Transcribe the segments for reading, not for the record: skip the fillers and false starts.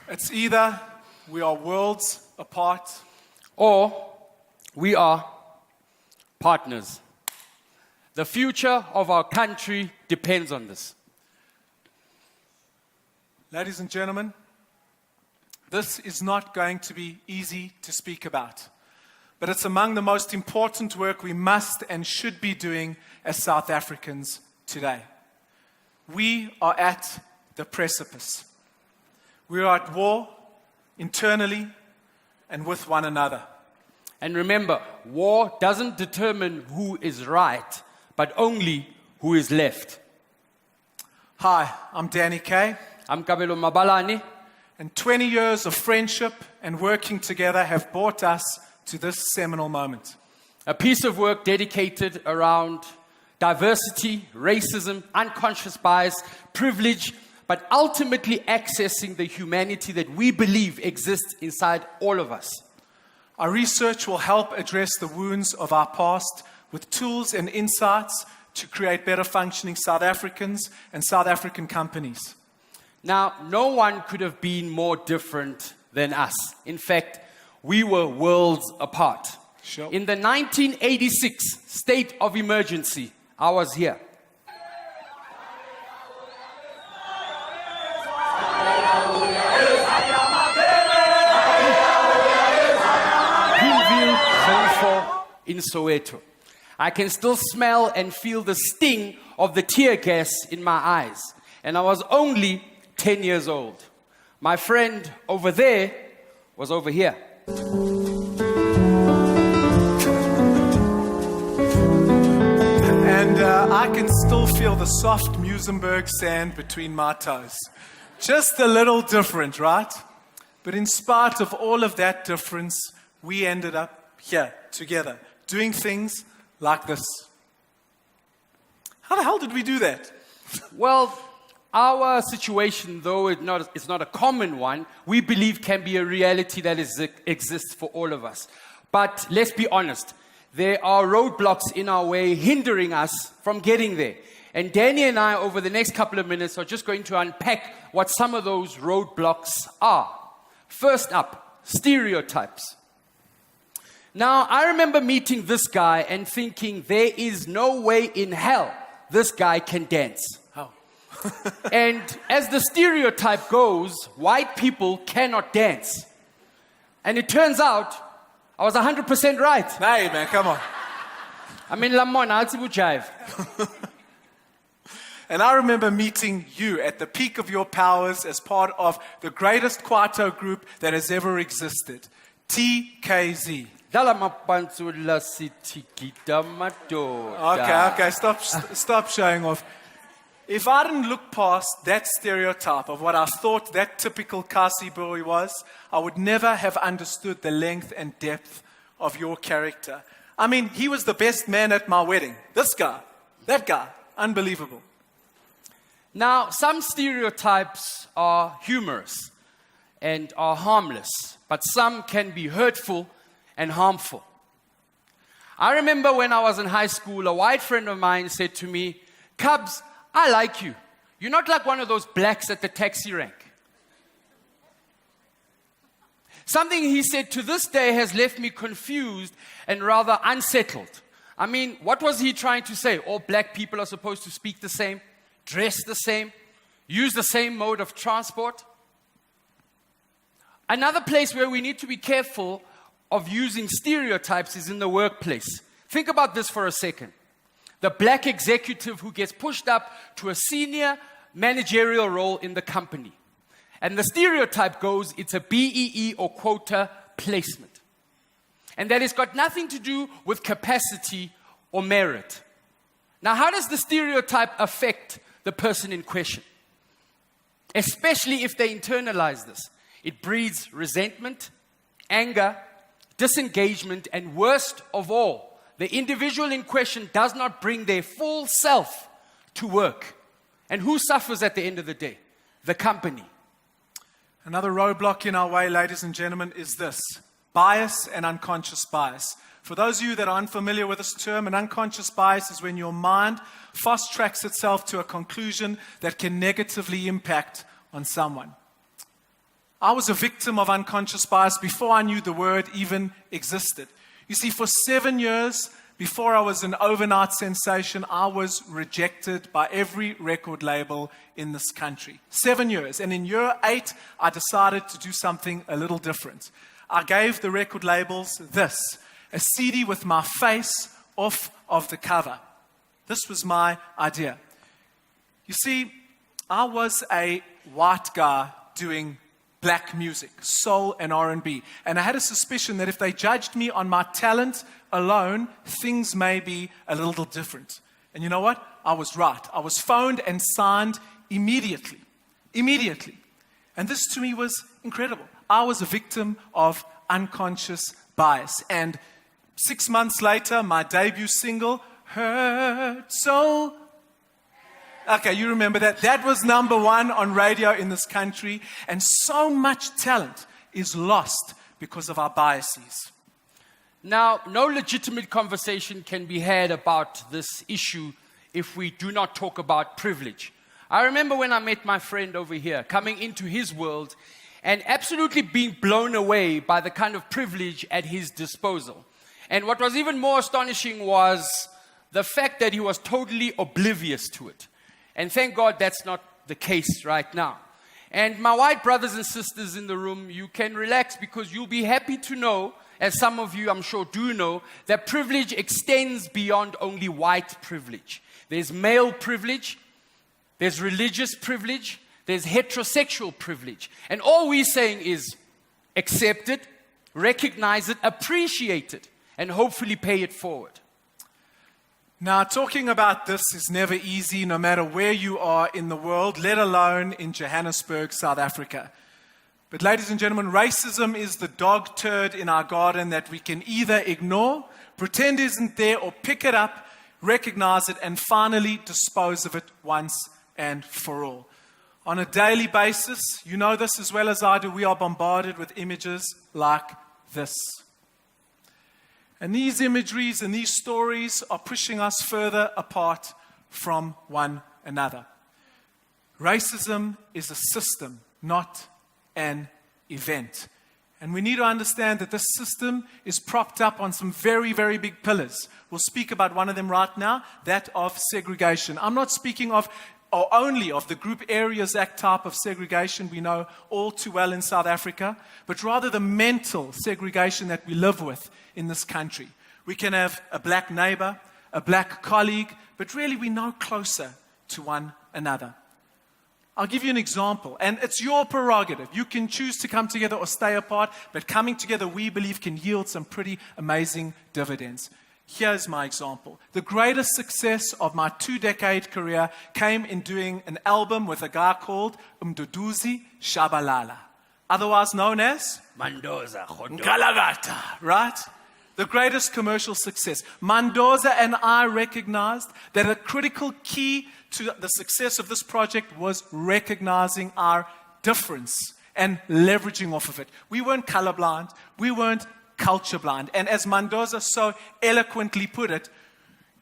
It's either we are worlds apart, or we are partners. The future of our country depends on this. ladies and gentlemen, this is not going to be easy to speak about, but it's among the most important work we must and should be doing as South Africans today. We are at the precipice. We are at war internally and with one another. And remember, war doesn't determine who is right, but only who is left. Hi, I'm Danny Kay, I'm Kabelo Mabalane, and 20 years of friendship and working together have brought us to this seminal moment. a piece of work dedicated around diversity, racism, unconscious bias, privilege, but ultimately accessing the humanity that we believe exists inside all of us. Our research will help address the wounds of our past with tools and insights to create better functioning South Africans and South African companies. Now, no one could have been more different than us. In fact, we were worlds apart. Sure. In the 1986 state of emergency, I was here. In Soweto. I can still smell and feel the sting of the tear gas in my eyes. And I was only 10 years old. My friend over there was over here. And I can still feel the soft Muizenberg sand between my toes. Just a little different, right? But in spite of all of that difference, we ended up here together, doing things like this. How the hell did we do that? Well, our situation, though it's not a common one, we believe can be a reality that exists for all of us. But let's be honest, there are roadblocks in our way hindering us from getting there. And Danny and I, over the next couple of minutes, are just going to unpack what some of those roadblocks are. First up, stereotypes. Now, I remember meeting this guy and thinking, there is no way in hell this guy can dance. Oh. And as the stereotype goes, white people cannot dance. And it turns out, I was 100% right. Hey, man, come on. I mean, Lamona, I'll jive. And I remember meeting you at the peak of your powers as part of the greatest Kwaito group that has ever existed, TKZ. Okay, stop showing off. If I didn't look past that stereotype of what I thought that typical Kasi boy was, I would never have understood the length and depth of your character. I mean, he was the best man at my wedding. This guy, that guy, unbelievable. Now, some stereotypes are humorous and are harmless, but some can be hurtful and harmful. I remember when I was in high school, a white friend of mine said to me, "Cubs, I like you. You're not like one of those blacks at the taxi rank." Something he said to this day has left me confused and rather unsettled. I mean, what was he trying to say? All black people are supposed to speak the same, dress the same, use the same mode of transport? Another place where we need to be careful of using stereotypes is in the workplace. Think about this for a second. The black executive who gets pushed up to a senior managerial role in the company. And the stereotype goes, it's a BEE or quota placement. And that has got nothing to do with capacity or merit. Now, how does the stereotype affect the person in question? Especially if they internalize this. It breeds resentment, anger, disengagement, and worst of all, the individual in question does not bring their full self to work. And who suffers at the end of the day? The company. Another roadblock in our way, ladies and gentlemen, is this: bias and unconscious bias. For those of you that are unfamiliar with this term, an unconscious bias is when your mind fast tracks itself to a conclusion that can negatively impact on someone. I was a victim of unconscious bias before I knew the word even existed. You see, for 7 years, before I was an overnight sensation, I was rejected by every record label in this country. 7 years. And in year 8, I decided to do something a little different. I gave the record labels this, a CD with my face off of the cover. This was my idea. You see, I was a white guy doing black music, soul and R&B. And I had a suspicion that if they judged me on my talent alone, things may be a little different. And you know what? I was right. I was phoned and signed immediately. Immediately. And this to me was incredible. I was a victim of unconscious bias. And 6 months later, my debut single, Hurt So. Okay, you remember that. That was #1 on radio in this country. And so much talent is lost because of our biases. Now, no legitimate conversation can be had about this issue if we do not talk about privilege. I remember when I met my friend over here, coming into his world and absolutely being blown away by the kind of privilege at his disposal. And what was even more astonishing was the fact that he was totally oblivious to it. And thank God that's not the case right now. And my white brothers and sisters in the room, you can relax because you'll be happy to know, as some of you I'm sure do know, that privilege extends beyond only white privilege. There's male privilege, there's religious privilege, there's heterosexual privilege. And all we're saying is accept it, recognize it, appreciate it, and hopefully pay it forward. Now, talking about this is never easy, no matter where you are in the world, let alone in Johannesburg, South Africa. But ladies and gentlemen, racism is the dog turd in our garden that we can either ignore, pretend isn't there, or pick it up, recognize it, and finally dispose of it once and for all. On a daily basis, you know this as well as I do, we are bombarded with images like this. And these imageries and these stories are pushing us further apart from one another. Racism is a system, not an event. And we need to understand that this system is propped up on some very, very big pillars. We'll speak about one of them right now, that of segregation. I'm not speaking of or only of the Group Areas Act type of segregation we know all too well in South Africa, but rather the mental segregation that we live with in this country. We can have a black neighbor, a black colleague, but really we're no closer to one another. I'll give you an example, and it's your prerogative. You can choose to come together or stay apart, but coming together, we believe, can yield some pretty amazing dividends. Here's my example. The greatest success of my 2-decade career came in doing an album with a guy called Mduduzi Shabalala, otherwise known as Mandoza, Ngalagata, right? The greatest commercial success. Mandoza and I recognized that a critical key to the success of this project was recognizing our difference and leveraging off of it. We weren't colorblind. We weren't culture blind. And as Mandoza so eloquently put it,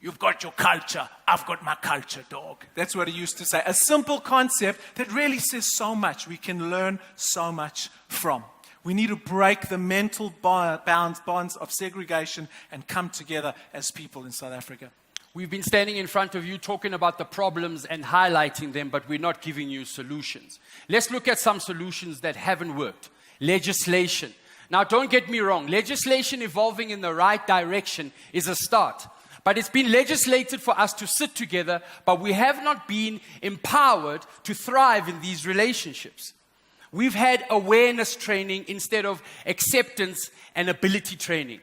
you've got your culture, I've got my culture, dog. That's what he used to say. A simple concept that really says so much. We can learn so much from. We need to break the mental bonds of segregation and come together as people in South Africa. We've been standing in front of you talking about the problems and highlighting them, but we're not giving you solutions. Let's look at some solutions that haven't worked. Legislation. Now, don't get me wrong. Legislation evolving in the right direction is a start. But it's been legislated for us to sit together, but we have not been empowered to thrive in these relationships. We've had awareness training instead of acceptance and ability training.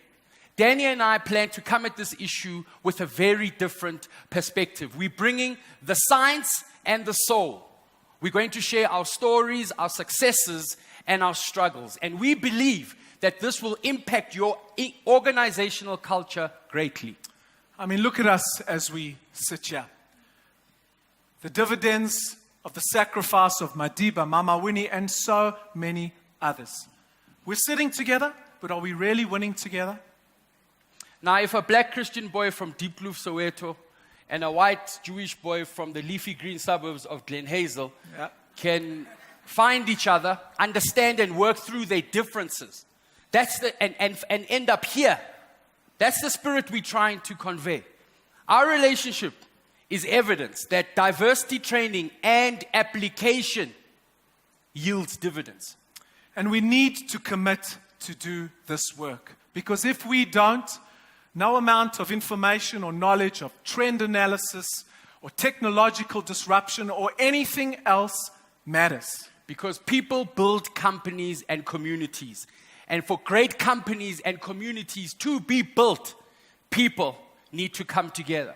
Danny and I plan to come at this issue with a very different perspective. We're bringing the science and the soul. We're going to share our stories, our successes, and our struggles. And we believe that this will impact your organizational culture greatly. I mean, look at us as we sit here. The dividends of the sacrifice of Madiba, Mama Winnie, and so many others. We're sitting together, but are we really winning together? Now, if a black Christian boy from Deep Kloof, Soweto, and a white Jewish boy from the leafy green suburbs of Glen Hazel can find each other, understand and work through their differences. That's and end up here. That's the spirit we're trying to convey. Our relationship is evidence that diversity training and application yields dividends. And we need to commit to do this work. Because if we don't, no amount of information or knowledge of trend analysis or technological disruption or anything else matters. Because people build companies and communities. And for great companies and communities to be built, people need to come together.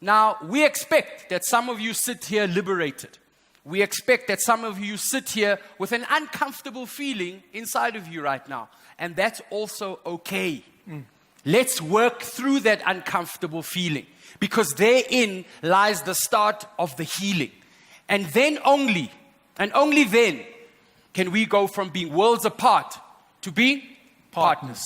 Now, we expect that some of you sit here liberated. We expect that some of you sit here with an uncomfortable feeling inside of you right now. And that's also okay. Let's work through that uncomfortable feeling, because therein lies the start of the healing. And then only then, can we go from being worlds apart to being partners.